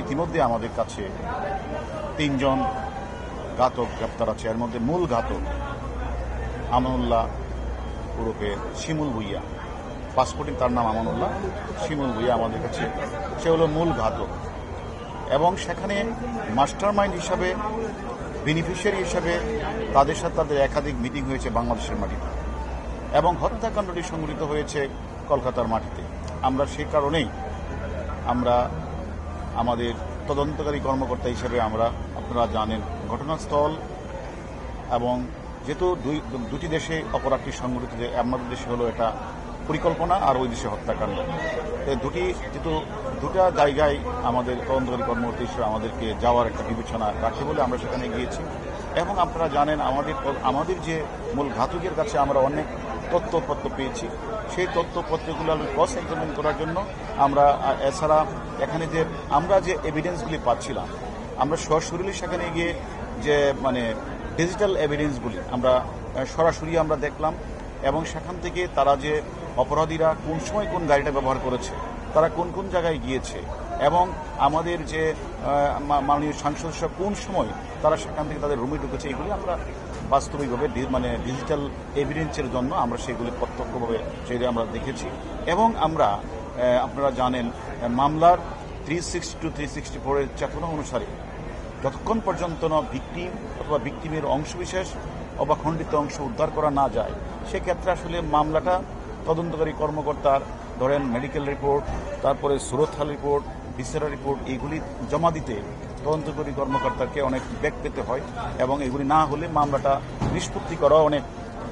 ইতিমধ্যে আমাদের কাছে 3 জন ঘাতক গ্রেপ্তার আছে। এর মধ্যে মূল ঘাতক আমানুল্লাহ ওরফে শিমুল ভুইয়া, পাসপোর্টিং তার নাম আমানুল্লাহ, শিমুল ভুইয়া আমাদের কাছে, সে হলো মূল ঘাতক। এবং সেখানে মাস্টার মাইন্ড হিসাবে, বেনিফিশিয়ারি হিসাবে তাদের সাথে তাদের একাধিক মিটিং হয়েছে বাংলাদেশের মাটিতে, এবং হত্যাকাণ্ডটি সংঘটিত হয়েছে কলকাতার মাটিতে। আমরা সেই কারণেই আমরা আমাদের তদন্তকারী কর্মকর্তা হিসেবে আমরা, আপনারা জানেন, ঘটনাস্থল এবং যেহেতু দুটি দেশে অপরাধটি সংঘটিত, আমাদের দেশে হলো এটা পরিকল্পনা আর ওই দেশে হত্যাকাণ্ড, যেহেতু দুটা জায়গায় আমাদের তদন্তকারী কর্মকর্তা হিসেবে আমাদেরকে যাওয়ার একটা বিবেচনা রাখে বলে আমরা সেখানে গিয়েছি। এবং আপনারা জানেন আমাদের যে মূল ঘাতকের কাছে আমরা অনেক তথ্যপত্র পেয়েছি। সেই তথ্যপত্রগুলো ক্রস এক্সামিন করার জন্য আমরা, এছাড়া এখানে যে আমরা যে এভিডেন্সগুলি পাচ্ছিলাম, আমরা সরাসরি সেখানে গিয়ে যে ডিজিটাল এভিডেন্সগুলি আমরা সরাসরি আমরা দেখলাম, এবং সেখান থেকে তারা যে অপরাধীরা কোন সময় কোন গাড়িটা ব্যবহার করেছে, তারা কোন কোন জায়গায় গিয়েছে, এবং আমাদের যে মাননীয় সাংসদ কোন সময় তারা সেখান থেকে তাদের রুমে ঢুকেছে, এগুলি আমরা বাস্তবিকভাবে ডিজিটাল এভিডেন্সের জন্য আমরা সেগুলি প্রত্যক্ষভাবে সেটা আমরা দেখেছি। এবং আমরা, আপনারা জানেন, মামলার 362, 364 চেতনা অনুসারে যতক্ষণ পর্যন্ত ভিকটিম অথবা ভিকটিমের অংশবিশেষ অথবা খণ্ডিত অংশ উদ্ধার করা না যায়, সেক্ষেত্রে আসলে মামলাটা তদন্তকারী কর্মকর্তার, ধরেন মেডিকেল রিপোর্ট, তারপরে সুরতহাল রিপোর্ট, ভিসেরা রিপোর্ট, এইগুলি জমা দিতে তদন্তকারী কর্মকর্তাকে অনেক বেগ পেতে হয়, এবং এগুলি না হলে মামলাটা নিষ্পত্তি করা অনেক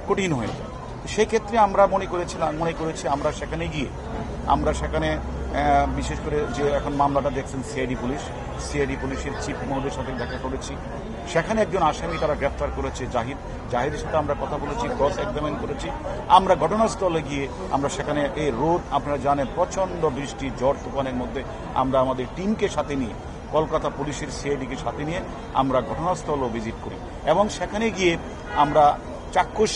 কঠিন হয়ে যায়। সেক্ষেত্রে আমরা মনে করেছি আমরা সেখানে গিয়ে, আমরা সেখানে বিশেষ করে যে এখন মামলাটা দেখছেন সিআইডি পুলিশের চিফ মহোদয়ের সাথে দেখা করেছি। সেখানে একজন আসামি তারা গ্রেফতার করেছে, জাহিদের সাথে আমরা কথা বলেছি, ক্রস এক্সামিন করেছি। আমরা ঘটনাস্থলে গিয়ে আমরা সেখানে এই রোদ, আপনারা জানেন, প্রচণ্ড বৃষ্টি, ঝড় তুফানের মধ্যে আমরা আমাদের টিমকে সাথে নিয়ে, কলকাতা পুলিশের সিআইডিকে সাথে নিয়ে আমরা ঘটনাস্থলও ভিজিট করি, এবং সেখানে গিয়ে আমরা চাক্ষুষ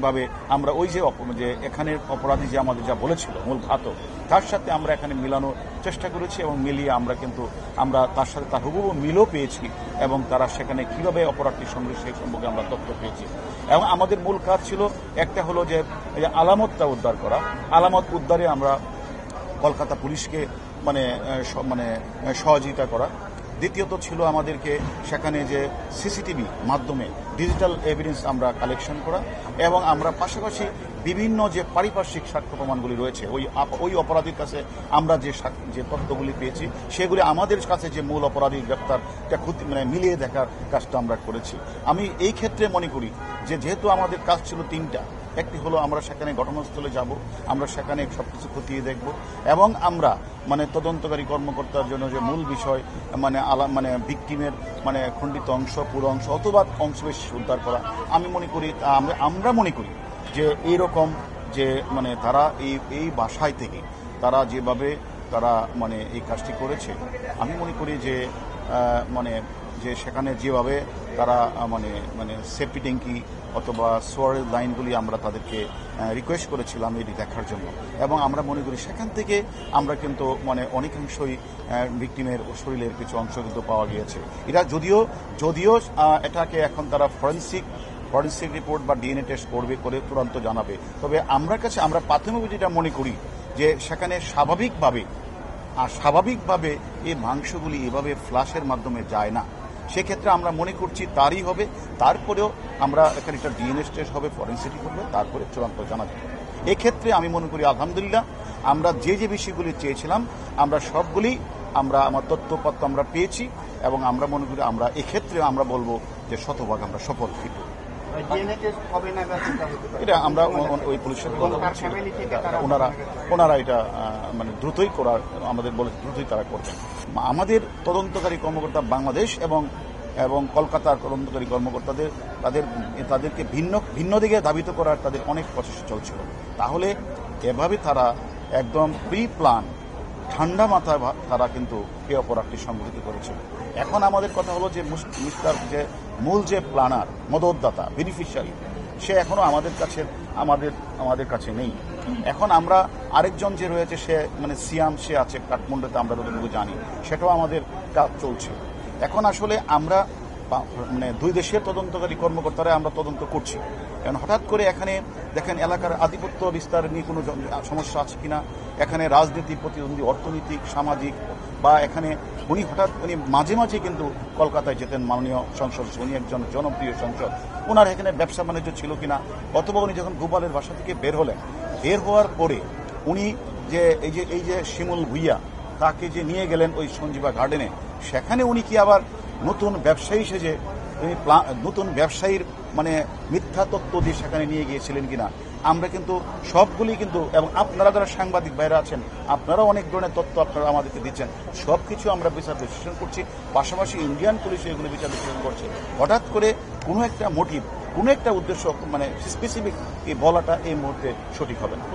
ভাবে আমরা ওই যে এখানের অপরাধী যে আমাদের যা বলেছিল মূল ঘাতক, তার সাথে আমরা এখানে মিলানোর চেষ্টা করেছি, এবং মিলিয়ে আমরা তার সাথে তার হুবহু মিলও পেয়েছি, এবং তারা সেখানে কিভাবে অপরাধটি সংঘটিত সেই সম্পর্কে আমরা তথ্য পেয়েছি। এবং আমাদের মূল কাজ ছিল, একটা হলো যে আলামতটা উদ্ধার করা, আলামত উদ্ধারে আমরা কলকাতা পুলিশকে সহযোগিতা করা। দ্বিতীয়ত ছিল আমাদেরকে সেখানে যে সিসিটিভি মাধ্যমে ডিজিটাল এভিডেন্স আমরা কালেকশন করা, এবং আমরা পাশাপাশি বিভিন্ন যে পারিপার্শ্বিক সাক্ষ্য প্রমাণগুলি রয়েছে ওই অপরাধীর কাছে আমরা যে তথ্যগুলি পেয়েছি, সেগুলি আমাদের কাছে যে মূল অপরাধী গ্রেপ্তারটা মিলিয়ে দেখার কাজটা আমরা করেছি। আমি এই ক্ষেত্রে মনে করি যে যেহেতু আমাদের কাজ ছিল 3টা, একটি হলো আমরা সেখানে ঘটনাস্থলে যাব, আমরা সেখানে সবকিছু খতিয়ে দেখব, এবং আমরা তদন্তকারী কর্মকর্তার জন্য যে মূল বিষয় ভিকটিমের খণ্ডিত অংশ, পুরো অংশ অথবা অংশবিশেষ উদ্ধার করা, আমরা মনে করি যে এইরকম যে তারা এই বাসায় থেকে তারা যেভাবে তারা এই কাজটি করেছে, আমি মনে করি যে যে সেখানে যেভাবে তারা সেফটি ট্যাঙ্কি অথবা সোয়ারের লাইনগুলি আমরা তাদেরকে রিকোয়েস্ট করেছিলাম এটি দেখার জন্য, এবং আমরা মনে করি সেখান থেকে আমরা কিন্তু অনেকাংশই ভিকটিমের শরীরের কিছু অংশ কিন্তু পাওয়া গিয়েছে। এটা যদিও এটাকে এখন তারা ফরেন্সিক রিপোর্ট বা ডিএনএ টেস্ট করে তুরন্ত জানাবে, তবে আমরা প্রাথমিক যেটা মনে করি যে সেখানে স্বাভাবিকভাবে এই মাংসগুলি এভাবে ফ্লাশের মাধ্যমে যায় না। সেক্ষেত্রে আমরা মনে করছি তারই হবে। তারপরেও আমরা এখানে একটা ডিএনএ টেস্ট হবে, ফরেন্সিক করবে, তারপরে চূড়ান্ত জানা যাবে। এক্ষেত্রে আমি মনে করি আলহামদুলিল্লাহ আমরা যে বিষয়গুলি চেয়েছিলাম আমরা সবগুলি আমার তথ্যপত্র আমরা পেয়েছি, এবং আমরা মনে করি আমরা এক্ষেত্রে আমরা বলবো যে শতভাগ আমরা সফল। এটা আমরা ওই পুলিশের কথা বলছি, ওনারা এটা দ্রুতই করার আমাদের বলে, দ্রুতই তারা করবেন। আমাদের তদন্তকারী কর্মকর্তা বাংলাদেশ এবং কলকাতার তদন্তকারী কর্মকর্তাদের তাদেরকে ভিন্ন দিকে ধাবিত করার তাদের অনেক প্রচেষ্টা চলছিল। তাহলে এভাবে তারা একদম প্রি প্ল্যান ঠান্ডা মাথায় তারা কিন্তু এই অপরাধটি সংঘটিত করেছিল। এখন আমাদের কথা হলো যে মূল যে প্ল্যানার, মদতদাতা, বেনিফিশিয়ারি, সে এখনো আমাদের কাছে আমাদের কাছে নেই। এখন আমরা আরেকজন যে রয়েছে সে মানে সিয়াম সে আছে কাঠমান্ডুতে, আমরা যতটুকু জানি সেটাও আমাদের কাজ চলছে। এখন আসলে আমরা মানে দুই দেশের তদন্তকারী কর্মকর্তারা আমরা তদন্ত করছি। কারণ হঠাৎ করে এখানে দেখেন এলাকার আধিপত্য বিস্তার নিয়ে কোনো সমস্যা আছে কিনা, এখানে রাজনীতি প্রতিদ্বন্দ্বী, অর্থনৈতিক, সামাজিক, বা এখানে উনি মাঝে মাঝে কিন্তু কলকাতায় যেতেন মাননীয় সংসদ, উনি একজন জনপ্রিয় সংসদ, ওনার এখানে ব্যবসা বাণিজ্য ছিল কিনা, অথবা উনি যখন গোপালের বাসা থেকে বের হওয়ার পরে উনি যে এই যে শিমুল ভুইয়া তাকে যে নিয়ে গেলেন ওই সঞ্জীবা গার্ডেনে, সেখানে উনি কি আবার নতুন ব্যবসায়ী সেজে নতুন ব্যবসায়ীর মানে মিথ্যা তত্ত্ব দিয়ে সেখানে নিয়ে গিয়েছিলেন কিনা, আমরা কিন্তু সবগুলি কিন্তু, এবং আপনারা যারা সাংবাদিক ভাইরা আছেন আপনারাও অনেক ধরনের তথ্য আপনারা আমাদেরকে দিচ্ছেন, সবকিছু আমরা বিচার বিশ্লেষণ করছি, পাশাপাশি ইন্ডিয়ান পুলিশ এগুলো বিচার বিশ্লেষণ করছে। হঠাৎ করে কোনো একটা মোটিভ, কোনো একটা উদ্দেশ্য মানে স্পেসিফিক বলাটা এই মুহূর্তে সঠিক হবে না।